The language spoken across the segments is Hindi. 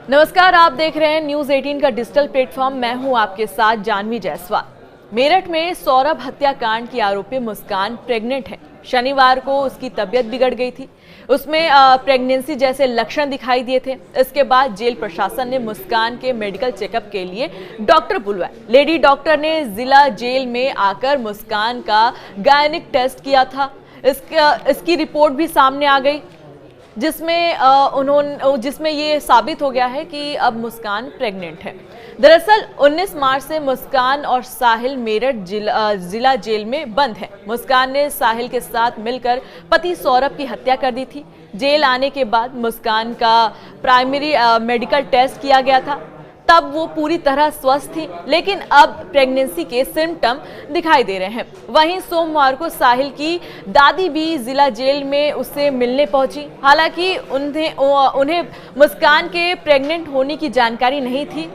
नमस्कार, आप देख रहे हैं न्यूज 18 का डिजिटल प्लेटफॉर्म। मैं हूं आपके साथ जानवी जायसवाल। मेरठ में सौरभ हत्याकांड की आरोपी मुस्कान प्रेग्नेंट है। शनिवार को उसकी तबीयत बिगड़ गई थी। उसमें प्रेगनेंसी जैसे लक्षण दिखाई दिए थे। इसके बाद जेल प्रशासन ने मुस्कान के मेडिकल चेकअप के लिए डॉक्टर बुलवाए। लेडी डॉक्टर ने जिला जेल में आकर मुस्कान का गायनिक टेस्ट किया था। इसकी रिपोर्ट भी सामने आ गई, जिसमें ये साबित हो गया है कि अब मुस्कान प्रेग्नेंट है। दरअसल 19 मार्च से मुस्कान और साहिल मेरठ जिला जेल में बंद है। मुस्कान ने साहिल के साथ मिलकर पति सौरभ की हत्या कर दी थी। जेल आने के बाद मुस्कान का प्राइमरी मेडिकल टेस्ट किया गया था। तब वो पूरी तरह स्वस्थ थी, लेकिन अब प्रेगनेंसी के सिम्टम दिखाई दे रहे हैं। वहीं सोमवार को साहिल की दादी भी जिला जेल में उससे मिलने पहुंची। हालांकि उन्हें मुस्कान के प्रेग्नेंट होने की जानकारी नहीं थी।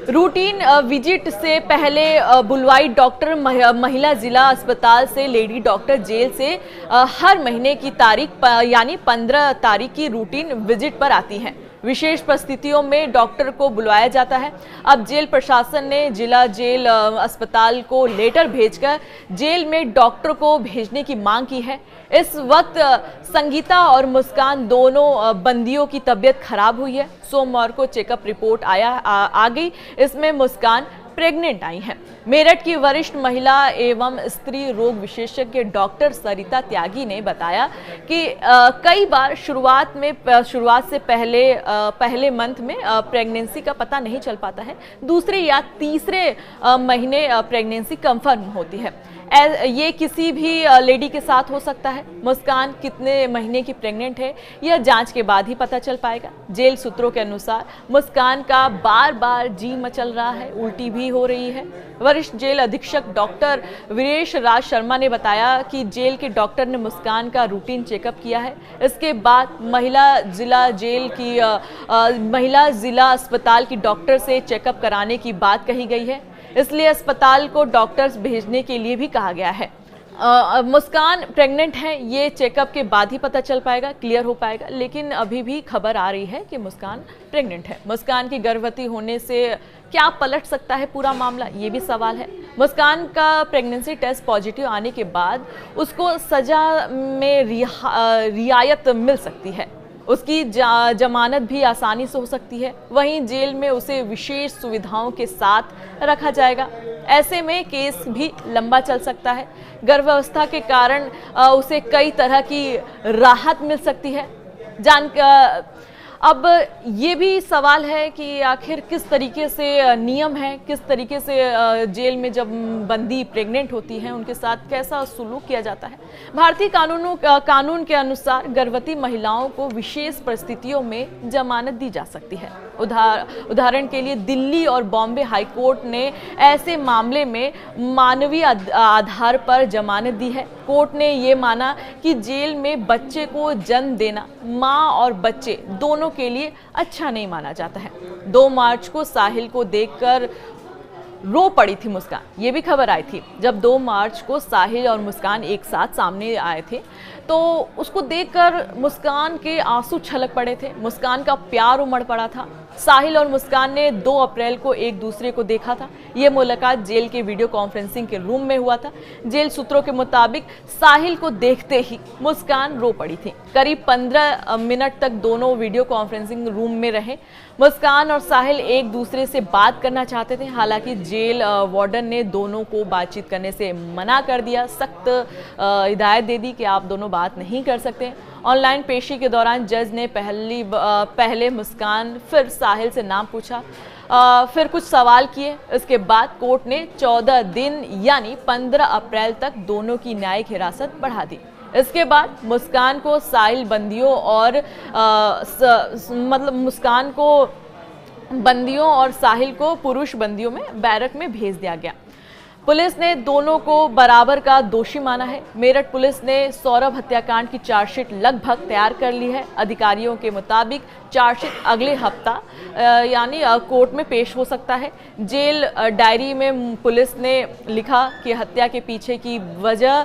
रूटीन विजिट से पहले बुलवाई डॉक्टर महिला जिला अस्पताल से लेडी डॉक्टर जेल से हर महीने की तारीख यानी 15 तारीख की रूटीन विजिट पर आती हैं। विशेष परिस्थितियों में डॉक्टर को बुलाया जाता है। अब जेल प्रशासन ने जिला जेल अस्पताल को लेटर भेजकर जेल में डॉक्टर को भेजने की मांग की है। इस वक्त संगीता और मुस्कान दोनों बंदियों की तबीयत खराब हुई है। सोमवार को चेकअप रिपोर्ट आ गई। इसमें मुस्कान प्रेग्नेंट आई हैं। मेरठ की वरिष्ठ महिला एवं स्त्री रोग विशेषज्ञ डॉक्टर सरिता त्यागी ने बताया कि कई बार शुरुआत से पहले मंथ में प्रेगनेंसी का पता नहीं चल पाता है। दूसरे या तीसरे महीने प्रेगनेंसी कंफर्म होती है। ये किसी भी लेडी के साथ हो सकता है। मुस्कान कितने महीने की प्रेग्नेंट है यह जांच के बाद ही पता चल पाएगा। जेल सूत्रों के अनुसार मुस्कान का बार बार जी मचल रहा है, उल्टी भी हो रही है। वरिष्ठ जेल अधीक्षक डॉक्टर वीरेश राज शर्मा ने बताया कि जेल के डॉक्टर ने मुस्कान का रूटीन चेकअप किया है। इसके बाद महिला जिला अस्पताल की डॉक्टर से चेकअप कराने की बात कही गई है। इसलिए अस्पताल को डॉक्टर्स भेजने के लिए भी कहा गया है। मुस्कान प्रेग्नेंट है, ये चेकअप के बाद ही पता चल पाएगा, क्लियर हो पाएगा। लेकिन अभी भी खबर आ रही है कि मुस्कान प्रेग्नेंट है। मुस्कान की गर्भवती होने से क्या पलट सकता है पूरा मामला, ये भी सवाल है। मुस्कान का प्रेगनेंसी टेस्ट पॉजिटिव आने के बाद उसको सजा में रियायत मिल सकती है। उसकी जमानत भी आसानी से हो सकती है। वहीं जेल में उसे विशेष सुविधाओं के साथ रखा जाएगा। ऐसे में केस भी लंबा चल सकता है। गर्भावस्था के कारण उसे कई तरह की राहत मिल सकती है। अब ये भी सवाल है कि आखिर किस तरीके से नियम है, किस तरीके से जेल में जब बंदी प्रेग्नेंट होती हैं उनके साथ कैसा सुलूक किया जाता है। भारतीय कानून के अनुसार गर्भवती महिलाओं को विशेष परिस्थितियों में जमानत दी जा सकती है। उदाहरण के लिए दिल्ली और बॉम्बे हाईकोर्ट ने ऐसे मामले में मानवीय आधार पर जमानत दी है। कोर्ट ने ये माना कि जेल में बच्चे को जन्म देना मां और बच्चे दोनों के लिए अच्छा नहीं माना जाता है। 2 मार्च को साहिल को देखकर रो पड़ी थी मुस्कान। ये भी खबर आई थी। जब 2 मार्च को साहिल और मुस्कान एक साथ सामने आए थे तो उसको देखकर मुस्कान के आंसू छलक पड़े थे। मुस्कान का प्यार उमड़ पड़ा था। साहिल और मुस्कान ने 2 अप्रैल को एक दूसरे को देखा था। ये मुलाकात जेल के वीडियो कॉन्फ्रेंसिंग के रूम में हुआ था। जेल सूत्रों के मुताबिक साहिल को देखते ही मुस्कान रो पड़ी थी। करीब 15 मिनट तक दोनों वीडियो कॉन्फ्रेंसिंग रूम में रहे। मुस्कान और साहिल एक दूसरे से बात करना चाहते थे। हालांकि जेल वार्डन ने दोनों को बातचीत करने से मना कर दिया। सख्त हिदायत दे दी कि आप दोनों बात नहीं कर सकते। ऑनलाइन पेशी के दौरान जज ने पहले मुस्कान फिर साहिल से नाम पूछा, फिर कुछ सवाल किए। इसके बाद कोर्ट ने 14 दिन यानी 15 अप्रैल तक दोनों की न्यायिक हिरासत बढ़ा दी। इसके बाद मुस्कान को साहिल बंदियों और मुस्कान को बंदियों और साहिल को पुरुष बंदियों में बैरक में भेज दिया गया। पुलिस ने दोनों को बराबर का दोषी माना है। मेरठ पुलिस ने सौरभ हत्याकांड की चार्जशीट लगभग तैयार कर ली है। अधिकारियों के मुताबिक चार्जशीट अगले हफ्ता यानी कोर्ट में पेश हो सकता है। जेल डायरी में पुलिस ने लिखा कि हत्या के पीछे की वजह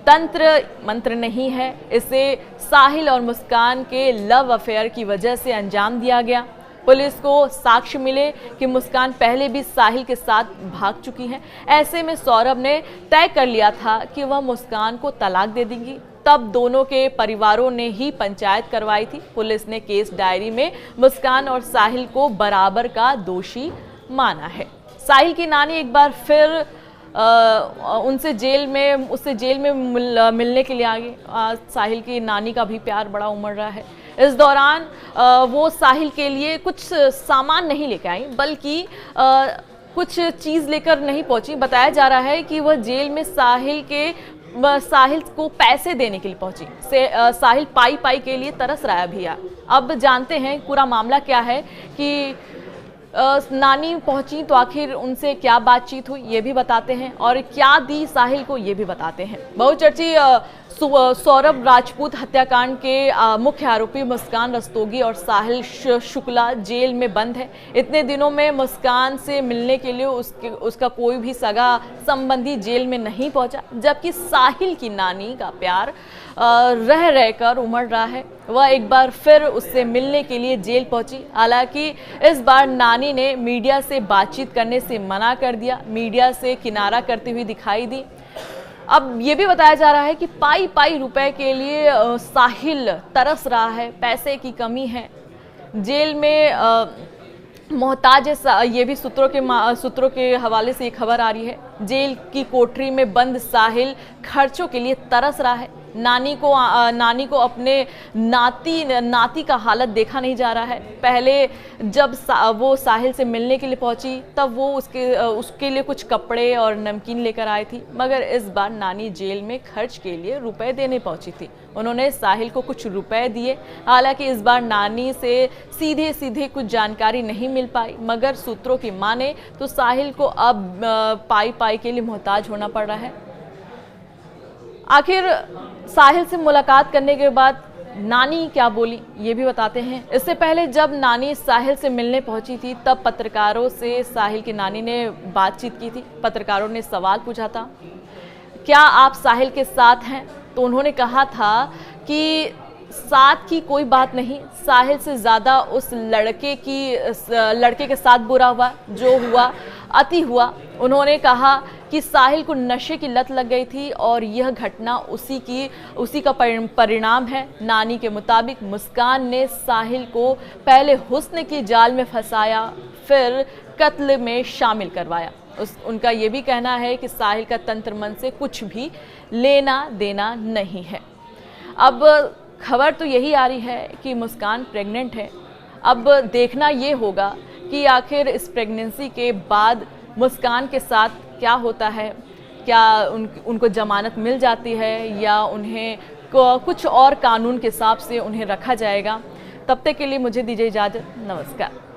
तंत्र मंत्र नहीं है, इसे साहिल और मुस्कान के लव अफेयर की वजह से अंजाम दिया गया। पुलिस को साक्ष्य मिले कि मुस्कान पहले भी साहिल के साथ भाग चुकी हैं। ऐसे में सौरभ ने तय कर लिया था कि वह मुस्कान को तलाक दे देंगी। तब दोनों के परिवारों ने ही पंचायत करवाई थी। पुलिस ने केस डायरी में मुस्कान और साहिल को बराबर का दोषी माना है। साहिल की नानी एक बार फिर उससे जेल में मिलने के लिए आ गई। साहिल की नानी का भी प्यार बड़ा उमड़ रहा है। इस दौरान वो साहिल के लिए कुछ सामान नहीं लेकर आई, बल्कि कुछ चीज़ लेकर नहीं पहुंची। बताया जा रहा है कि वह जेल में साहिल को पैसे देने के लिए पहुंची। साहिल पाई के लिए तरस रहा है भैया। अब जानते हैं पूरा मामला क्या है कि नानी पहुंची तो आखिर उनसे क्या बातचीत हुई ये भी बताते हैं, और क्या दी साहिल को ये भी बताते हैं। बहुचर्चित सौरभ राजपूत हत्याकांड के मुख्य आरोपी मुस्कान रस्तोगी और साहिल शुक्ला जेल में बंद है। इतने दिनों में मुस्कान से मिलने के लिए उसका कोई भी सगा संबंधी जेल में नहीं पहुंचा, जबकि साहिल की नानी का प्यार रह रहकर उमड़ रहा है। वह एक बार फिर उससे मिलने के लिए जेल पहुंची। हालांकि इस बार नानी ने मीडिया से बातचीत करने से मना कर दिया, मीडिया से किनारा करती हुई दिखाई दी। अब ये भी बताया जा रहा है कि पाई रुपए के लिए साहिल तरस रहा है, पैसे की कमी है, जेल में मोहताज है। ये भी सूत्रों के हवाले से एक खबर आ रही है। जेल की कोठरी में बंद साहिल खर्चों के लिए तरस रहा है। नानी को अपने नाती का हालत देखा नहीं जा रहा है। पहले जब वो साहिल से मिलने के लिए पहुंची तब वो उसके लिए कुछ कपड़े और नमकीन लेकर आई थी, मगर इस बार नानी जेल में खर्च के लिए रुपए देने पहुंची थी। उन्होंने साहिल को कुछ रुपए दिए। हालांकि इस बार नानी से सीधे कुछ जानकारी नहीं मिल पाई, मगर सूत्रों की माने तो साहिल को अब पाई के लिए मोहताज होना पड़ रहा है। आखिर साहिल से मुलाकात करने के बाद नानी क्या बोली ये भी बताते हैं। इससे पहले जब नानी साहिल से मिलने पहुंची थी तब पत्रकारों से साहिल की नानी ने बातचीत की थी। पत्रकारों ने सवाल पूछा था, क्या आप साहिल के साथ हैं? तो उन्होंने कहा था कि साथ की कोई बात नहीं, साहिल से ज़्यादा उस लड़के के साथ बुरा हुआ, जो हुआ अति हुआ। उन्होंने कहा कि साहिल को नशे की लत लग गई थी और यह घटना उसी का परिणाम है। नानी के मुताबिक मुस्कान ने साहिल को पहले हुस्न की जाल में फंसाया, फिर कत्ल में शामिल करवाया। उनका ये भी कहना है कि साहिल का तंत्र मन से कुछ भी लेना देना नहीं है। अब खबर तो यही आ रही है कि मुस्कान प्रेग्नेंट है। अब देखना ये होगा कि आखिर इस प्रेगनेंसी के बाद मुस्कान के साथ क्या होता है, क्या उनको जमानत मिल जाती है या उन्हें कुछ और कानून के हिसाब से उन्हें रखा जाएगा। तब तक के लिए मुझे दीजिए इजाज़त। नमस्कार।